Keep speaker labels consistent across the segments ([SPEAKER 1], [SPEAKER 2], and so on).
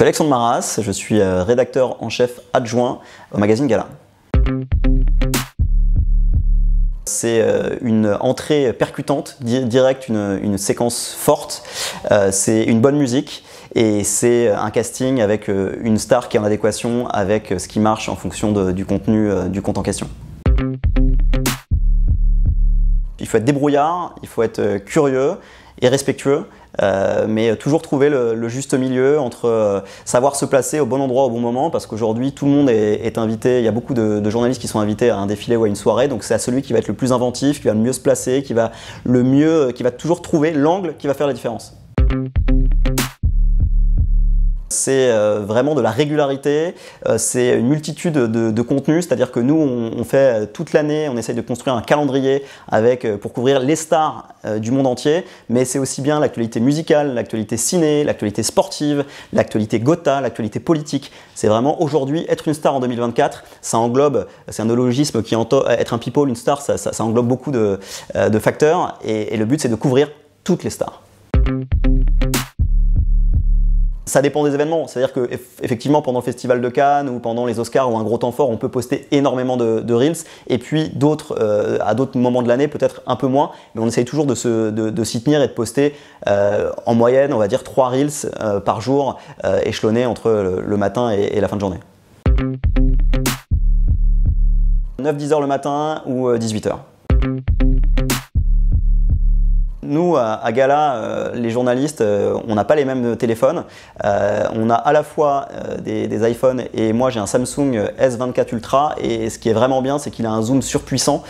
[SPEAKER 1] suis Alexandre Maras, je suis rédacteur en chef adjoint au magazine Gala. C'est une entrée percutante, directe, une séquence forte, c'est une bonne musique et c'est un casting avec une star qui est en adéquation avec ce qui marche en fonction du contenu du conte en question. Il faut être débrouillard, il faut être curieux et respectueux, mais toujours trouver le juste milieu entre savoir se placer au bon endroit au bon moment, parce qu'aujourd'hui tout le monde est invité, il y a beaucoup de journalistes qui sont invités à un défilé ou à une soirée, donc c'est à celui qui va être le plus inventif, qui va le mieux se placer, qui va toujours trouver l'angle qui va faire la différence. C'est vraiment de la régularité, c'est une multitude de contenus, c'est-à-dire que nous on fait toute l'année, on essaye de construire un calendrier pour couvrir les stars du monde entier, mais c'est aussi bien l'actualité musicale, l'actualité ciné, l'actualité sportive, l'actualité Gotha, l'actualité politique. C'est vraiment aujourd'hui être une star en 2024, ça englobe, c'est un néologisme qui entend être un people, une star, ça englobe beaucoup de facteurs et le but c'est de couvrir toutes les stars. Ça dépend des événements, c'est-à-dire que effectivement pendant le Festival de Cannes ou pendant les Oscars ou un gros temps fort, on peut poster énormément de Reels et puis à d'autres moments de l'année peut-être un peu moins, mais on essaye toujours de s'y tenir et de poster en moyenne, on va dire 3 Reels par jour, échelonnés entre le matin et la fin de journée. 9-10 heures le matin ou 18 heures. Nous, à Gala, les journalistes, on n'a pas les mêmes téléphones. On a à la fois des iPhones et moi j'ai un Samsung S24 Ultra et ce qui est vraiment bien, c'est qu'il a un zoom surpuissant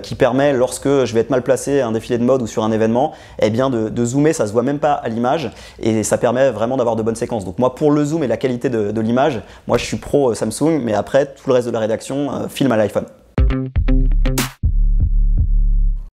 [SPEAKER 1] qui permet, lorsque je vais être mal placé à un défilé de mode ou sur un événement, eh bien de zoomer, ça se voit même pas à l'image et ça permet vraiment d'avoir de bonnes séquences. Donc moi, pour le zoom et la qualité de l'image, moi je suis pro Samsung, mais après tout le reste de la rédaction filme à l'iPhone.